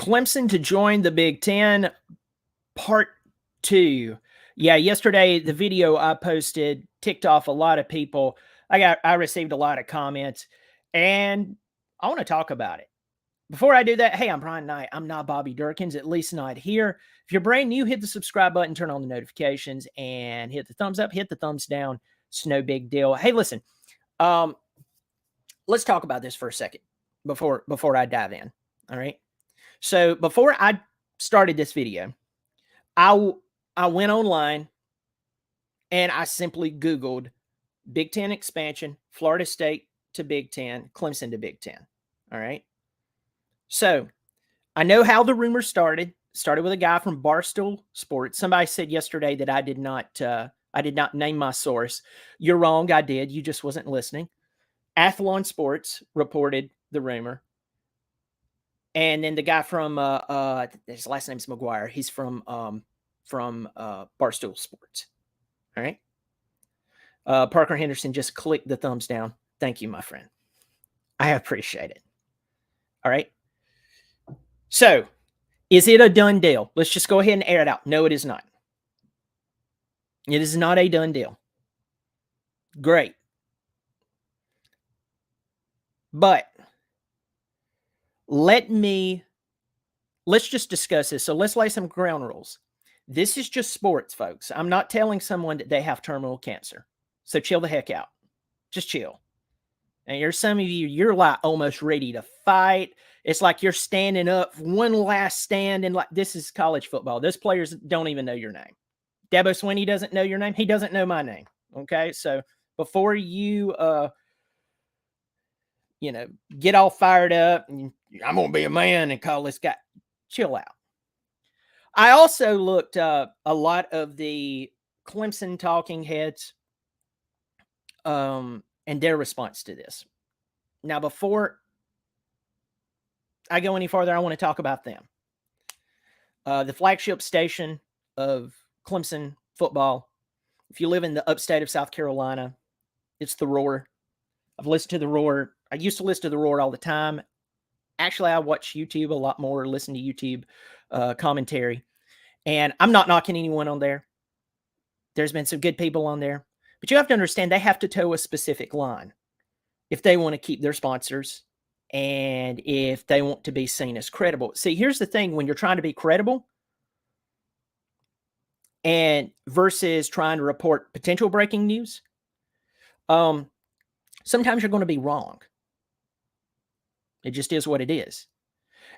Clemson to join the Big Ten, part 2. Yeah, yesterday the video I posted ticked off a lot of people. I received a lot of comments, and I want to talk about it. Before I do that, hey, I'm Brian Knight. I'm not Bobby Durkins, at least not here. If you're brand new, hit the subscribe button, turn on the notifications, and hit the thumbs up, hit the thumbs down. It's no big deal. Hey, listen, let's talk about this for a second before I dive in. All right. So before I started this video, I went online and I simply Googled Big Ten expansion, Florida State to Big Ten, Clemson to Big Ten. All right. So I know how the rumor started. Started with a guy from Barstool Sports. Somebody said yesterday that I did not name my source. You're wrong. I did. You just wasn't listening. Athlon Sports reported the rumor. And then the guy from his last name's McGuire. He's from Barstool Sports. All right. Parker Henderson just clicked the thumbs down. Thank you, my friend. I appreciate it. All right. So, is it a done deal? Let's just go ahead and air it out. No, it is not. It is not a done deal. Great. But let's just discuss this. So let's lay some ground rules. This is just sports, folks. I'm not telling someone that they have terminal cancer. So chill the heck out. Just chill. And there's some of you, you're like almost ready to fight. It's like you're standing up, one last stand, and like this is college football. Those players don't even know your name. Dabo Swinney doesn't know your name. He doesn't know my name. Okay, so before you, get all fired up, and I'm gonna be a man and call this guy. Chill out. I also looked up a lot of the Clemson talking heads, and their response to this. Now, before I go any farther, I want to talk about them. The flagship station of Clemson football. If you live in the upstate of South Carolina, it's the Roar. I've listened to the Roar. I used to listen to the Roar all the time. Actually, I watch YouTube a lot more, listen to YouTube commentary. And I'm not knocking anyone on there. There's been some good people on there. But you have to understand they have to toe a specific line if they want to keep their sponsors and if they want to be seen as credible. See, here's the thing. When you're trying to be credible and versus trying to report potential breaking news, sometimes you're going to be wrong. It just is what it is.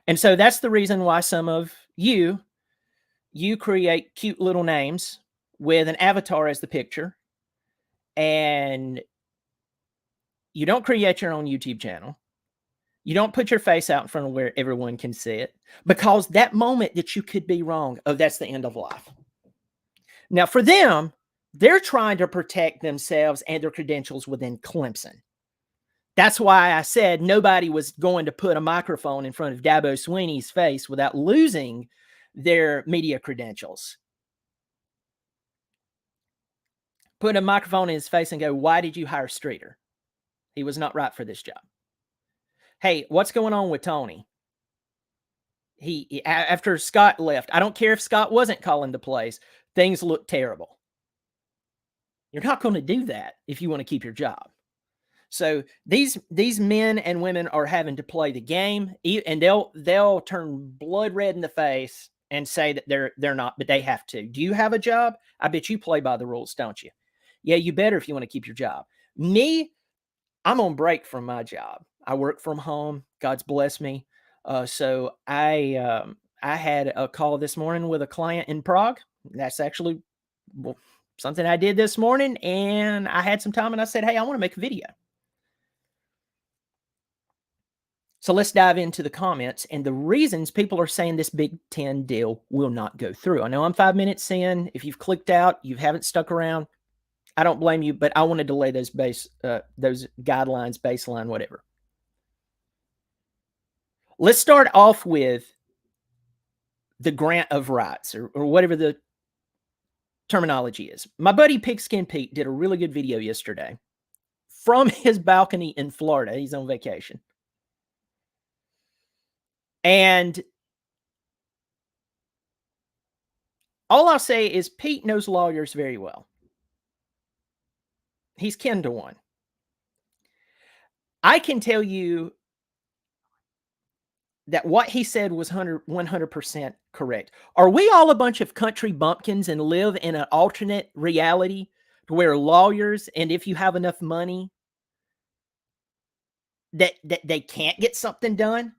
And so that's the reason why some of you create cute little names with an avatar as the picture, and you don't create your own YouTube channel. You don't put your face out in front of where everyone can see it, because that moment that you could be wrong, oh, that's the end of life. Now, for them, they're trying to protect themselves and their credentials within Clemson. That's why I said nobody was going to put a microphone in front of Dabo Swinney's face without losing their media credentials. Put a microphone in his face and go, why did you hire Streeter? He was not right for this job. Hey, what's going on with Tony? He after Scott left, I don't care if Scott wasn't calling the plays, things look terrible. You're not going to do that if you want to keep your job. So these men and women are having to play the game, and they'll turn blood red in the face and say that they're not, but they have to. Do you have a job? I bet you play by the rules, don't you? Yeah, you better if you want to keep your job. Me, I'm on break from my job. I work from home. God's blessed me. So I had a call this morning with a client in Prague. That's actually something I did this morning, and I had some time, and I said, hey, I want to make a video. So let's dive into the comments and the reasons people are saying this Big Ten deal will not go through. I know I'm 5 minutes in. If you've clicked out, you haven't stuck around, I don't blame you, but I wanted to lay those those guidelines, baseline, whatever. Let's start off with the grant of rights or whatever the terminology is. My buddy Pigskin Pete did a really good video yesterday from his balcony in Florida. He's on vacation. And All I'll say is Pete knows lawyers very well. He's kin to one. I can tell you that what he said was 100% correct. Are we all a bunch of country bumpkins and live in an alternate reality to where lawyers, and if you have enough money, that they can't get something done?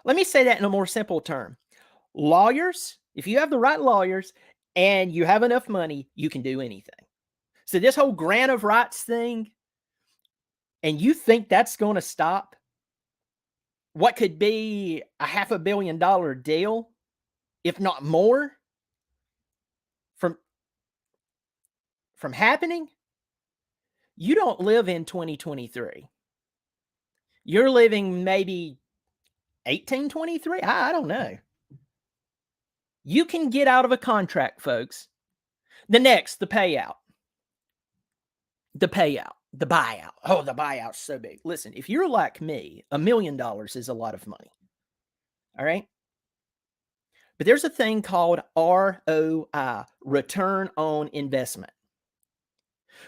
Let me say that in a more simple term. Lawyers, if you have the right lawyers and you have enough money, you can do anything. So this whole grant of rights thing, and you think that's going to stop what could be a $500 million deal, if not more, from happening? You don't live in 2023. You're living maybe 1823. I don't know. You can get out of a contract, folks. The payout. The payout. The buyout. Oh, the buyout's so big. Listen, if you're like me, $1 million is a lot of money. All right? But there's a thing called ROI, return on investment.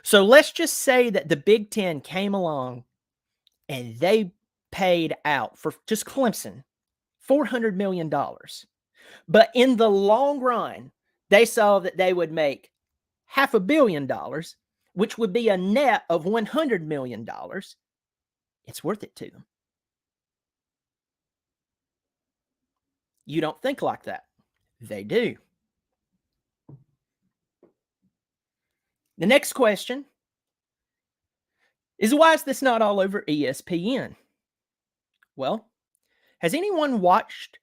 So let's just say that the Big Ten came along and they paid out for just Clemson $400 million. But in the long run, they saw that they would make $500 million, which would be a net of $100 million. It's worth it to them. You don't think like that. They do. The next question is, why is this not all over ESPN? Well, has anyone watched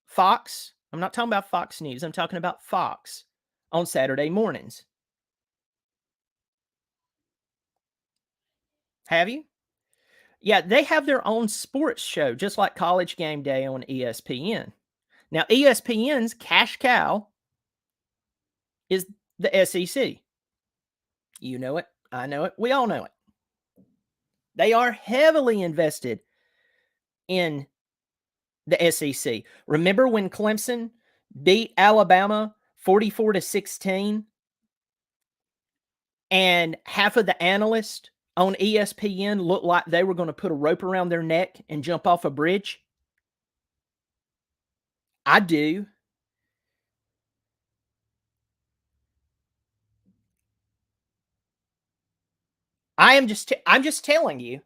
Fox? I'm not talking about Fox News. I'm talking about Fox on Saturday mornings. Have you? Yeah, they have their own sports show, just like College Game Day on ESPN. Now, ESPN's cash cow is the SEC. You know it. I know it. We all know it. They are heavily invested in the SEC. Remember when Clemson beat Alabama 44-16, and half of the analysts on ESPN looked like they were going to put a rope around their neck and jump off a bridge? I do. I'm just telling you.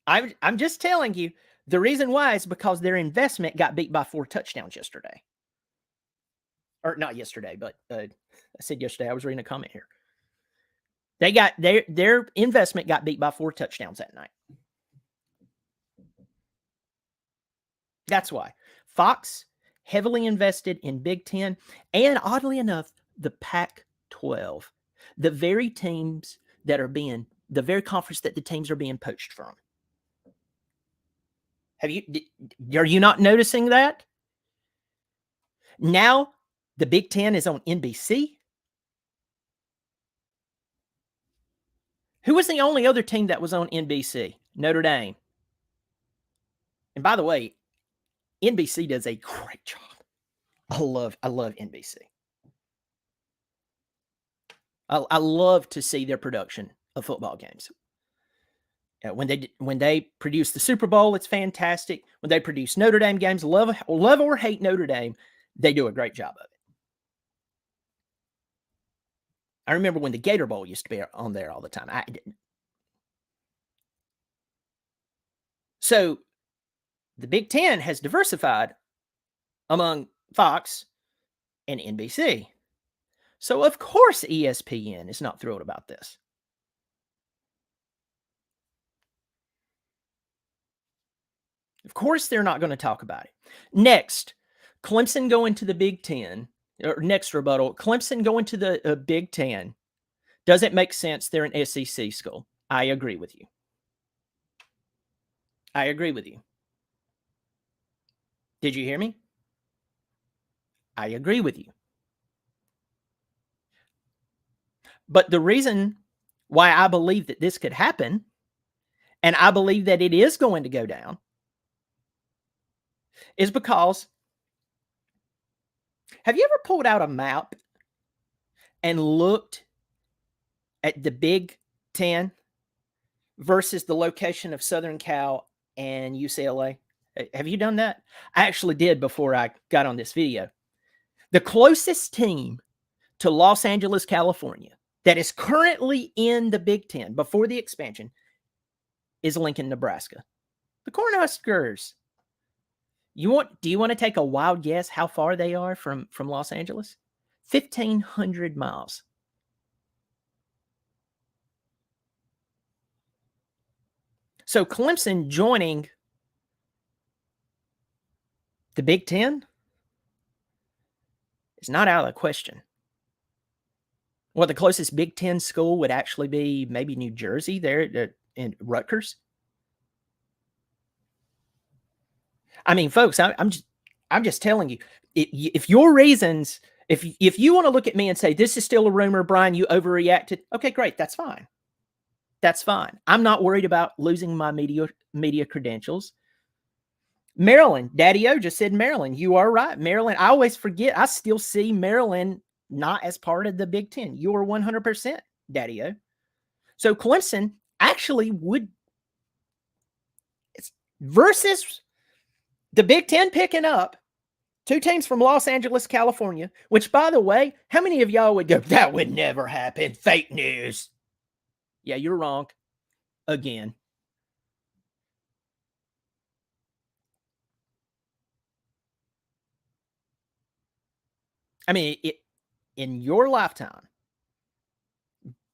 I'm just telling you. The reason why is because their investment got beat by 4 touchdowns yesterday. Or not yesterday, but I said yesterday. I was reading a comment here. They got their investment got beat by 4 touchdowns that night. That's why. Fox heavily invested in Big Ten, and oddly enough, the Pac-12. The very teams that are being, the very conference that the teams are being poached from. Are you not noticing that? Now the Big Ten is on NBC. Who was the only other team that was on NBC? Notre Dame. And by the way, NBC does a great job. I love NBC. I love to see their production of football games. When they produce the Super Bowl, it's fantastic. When they produce Notre Dame games, love or hate Notre Dame, they do a great job of it. I remember when the Gator Bowl used to be on there all the time. I didn't. So the Big Ten has diversified among Fox and NBC. So of course ESPN is not thrilled about this. Of course they're not going to talk about it. Next, Clemson going to the Big Ten. Or next rebuttal, Clemson going to the Big Ten. Does it make sense? They're an SEC school. I agree with you. I agree with you. Did you hear me? I agree with you. But the reason why I believe that this could happen, and I believe that it is going to go down, is because Have you ever pulled out a map and looked at the Big Ten versus the location of Southern Cal and UCLA? Have you done that? I actually did before I got on this video. The closest team to Los Angeles, California, that is currently in the Big Ten before the expansion is Lincoln, Nebraska. The Cornhuskers. Do you want to take a wild guess how far they are from Los Angeles? 1,500 miles. So Clemson joining the Big Ten is not out of the question. Well, the closest Big Ten school would actually be maybe New Jersey there in Rutgers. I mean, folks, I'm just telling you, if your reasons, if you want to look at me and say this is still a rumor, Brian, you overreacted. Okay, great, that's fine. That's fine. I'm not worried about losing my media credentials. Maryland, Daddy O just said Maryland. You are right, Maryland. I always forget. I still see Maryland not as part of the Big Ten. You are 100%, Daddy O. So Clemson actually would, versus the Big Ten picking up two teams from Los Angeles, California, which, by the way, how many of y'all would go, that would never happen? Fake news. Yeah, you're wrong. Again. I mean, in your lifetime,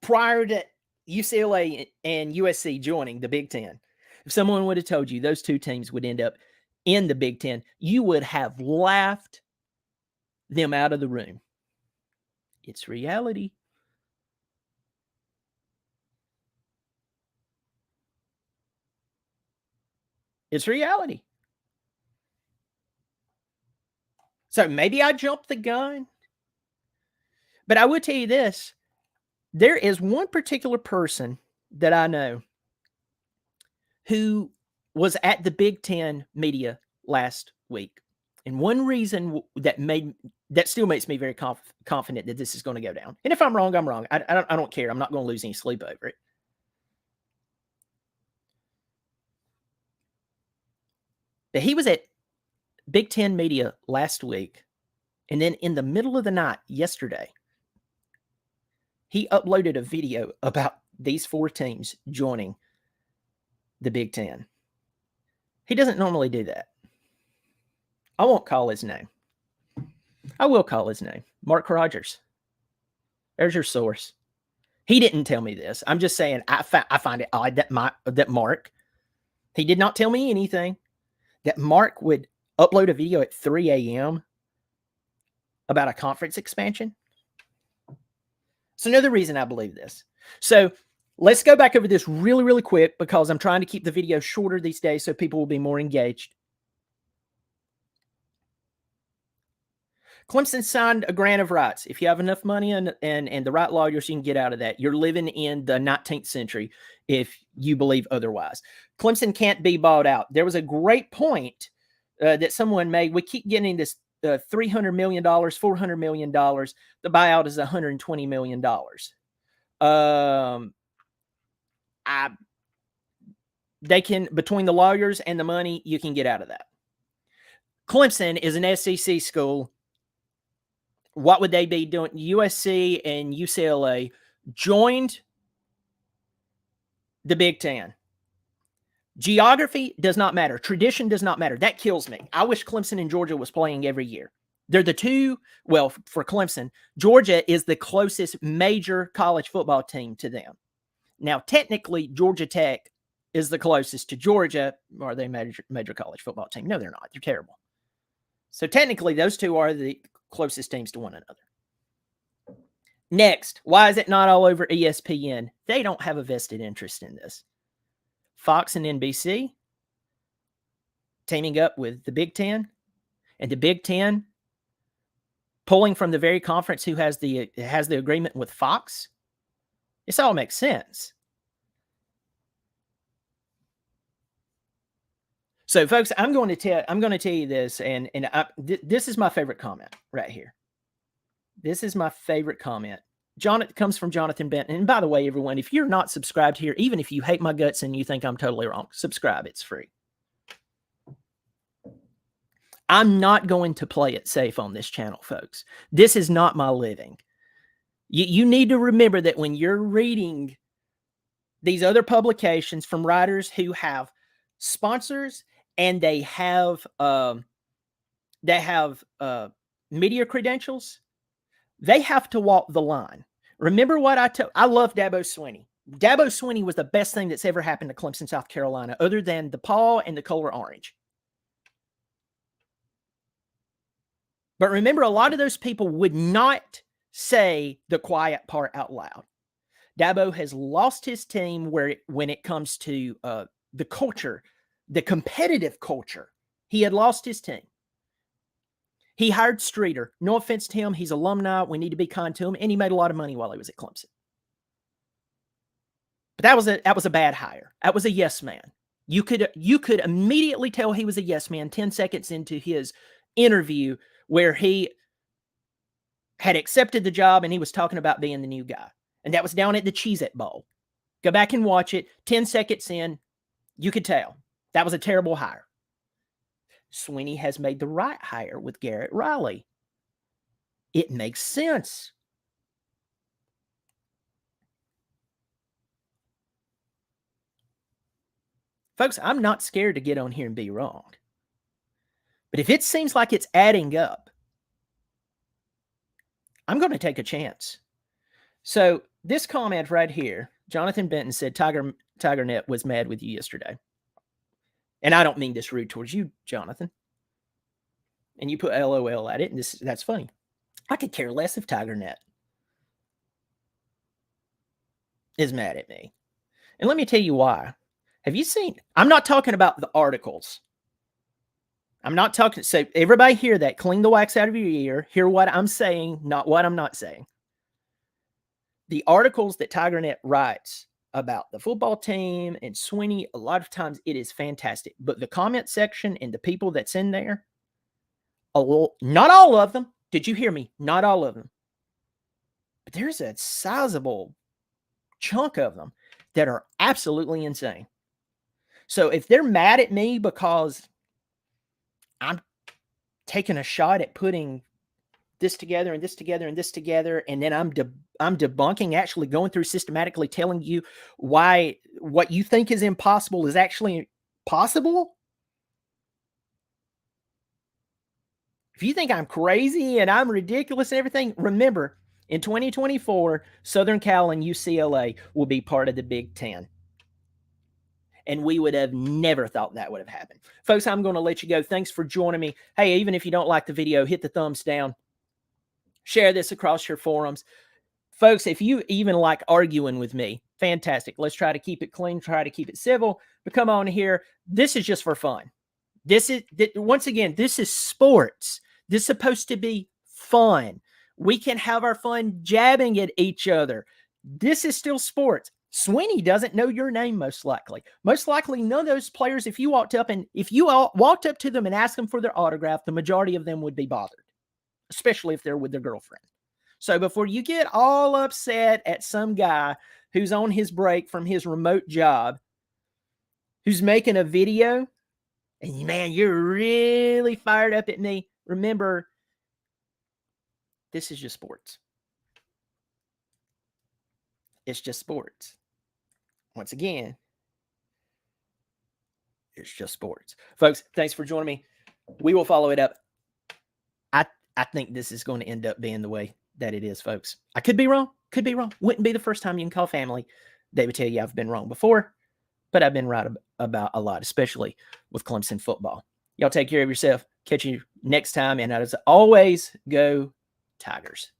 prior to UCLA and USC joining the Big Ten, if someone would have told you those two teams would end up in the Big Ten, you would have laughed them out of the room. It's reality. It's reality. So maybe I jumped the gun, but I would tell you this. There is one particular person that I know who was at the Big Ten media last week. And one reason that still makes me very confident that this is going to go down. And if I'm wrong, I'm wrong. I don't care. I'm not going to lose any sleep over it. But he was at Big Ten media last week. And then in the middle of the night yesterday, he uploaded a video about these four teams joining the Big Ten. He doesn't normally do that. I won't call his name. I will call his name. Mark Rogers. There's your source. He didn't tell me this. I'm just saying I find it odd that Mark, he did not tell me anything, that Mark would upload a video at 3 a.m. about a conference expansion. So another reason I believe this. So let's go back over this really, really quick because I'm trying to keep the video shorter these days so people will be more engaged. Clemson signed a grant of rights. If you have enough money and the right lawyers, you can get out of that. You're living in the 19th century if you believe otherwise. Clemson can't be bought out. There was a great point that someone made. We keep getting this $300 million, $400 million. The buyout is $120 million. They can, between the lawyers and the money, you can get out of that. Clemson is an SEC school. What would they be doing? USC and UCLA joined the Big Ten. Geography does not matter. Tradition does not matter. That kills me. I wish Clemson and Georgia was playing every year. They're the two, well, for Clemson, Georgia is the closest major college football team to them. Now, technically, Georgia Tech is the closest to Georgia. Are they a major college football team? No, they're not. They're terrible. So technically, those two are the closest teams to one another. Next, why is it not all over ESPN? They don't have a vested interest in this. Fox and NBC teaming up with the Big Ten, and the Big Ten pulling from the very conference who has the agreement with Fox. This all makes sense. So, folks, I'm going to tell you this, and this is my favorite comment right here. This is my favorite comment. It comes from Jonathan Benton. And by the way, everyone, if you're not subscribed here, even if you hate my guts and you think I'm totally wrong, subscribe. It's free. I'm not going to play it safe on this channel, folks. This is not my living. You need to remember that when you're reading these other publications from writers who have sponsors and they have media credentials, they have to walk the line. Remember what I love Dabo Swinney. Dabo Swinney was the best thing that's ever happened to Clemson, South Carolina, other than the Paw and the Color Orange. But remember, a lot of those people would not say the quiet part out loud. Dabo has lost his team when it comes to the culture, the competitive culture. He had lost his team. He hired Streeter. No offense to him. He's alumni. We need to be kind to him. And he made a lot of money while he was at Clemson. But that was a bad hire. That was a yes man. You could immediately tell he was a yes man 10 seconds into his interview where he had accepted the job and he was talking about being the new guy. And that was down at the Cheez-It Bowl. Go back and watch it. 10 seconds in, you could tell. That was a terrible hire. Swinney has made the right hire with Garrett Riley. It makes sense. Folks, I'm not scared to get on here and be wrong. But if it seems like it's adding up, I'm going to take a chance. So this comment right here, Jonathan Benton said, TigerNet was mad with you yesterday. And I don't mean this rude towards you, Jonathan. And you put LOL at it, and that's funny. I could care less if TigerNet is mad at me. And let me tell you why. Have you seen? I'm not talking about the articles. I'm not talking. So everybody hear that. Clean the wax out of your ear. Hear what I'm saying, not what I'm not saying. The articles that TigerNet writes about the football team and Swinney, a lot of times it is fantastic. But the comment section and the people that's in there, not all of them. Did you hear me? Not all of them. But there's a sizable chunk of them that are absolutely insane. So if they're mad at me because I'm taking a shot at putting this together and this together and this together, and then I'm debunking, actually going through systematically telling you why what you think is impossible is actually possible. If you think I'm crazy and I'm ridiculous and everything, remember, in 2024, Southern Cal and UCLA will be part of the Big Ten. And we would have never thought that would have happened. Folks, I'm going to let you go. Thanks for joining me. Hey, even if you don't like the video, hit the thumbs down. Share this across your forums. Folks, if you even like arguing with me, fantastic. Let's try to keep it clean, try to keep it civil. But come on here. This is just for fun. Once again, this is sports. This is supposed to be fun. We can have our fun jabbing at each other. This is still sports. Swinney doesn't know your name, most likely. Most likely, none of those players, if you walked up to them and asked them for their autograph, the majority of them would be bothered, especially if they're with their girlfriend. So before you get all upset at some guy who's on his break from his remote job, who's making a video, and man, you're really fired up at me, remember, this is just sports. It's just sports. Once again, it's just sports. Folks, thanks for joining me. We will follow it up. I think this is going to end up being the way that it is, folks. I could be wrong. Could be wrong. Wouldn't be the first time you can call family. They would tell you I've been wrong before, but I've been right about a lot, especially with Clemson football. Y'all take care of yourself. Catch you next time. And as always, go Tigers.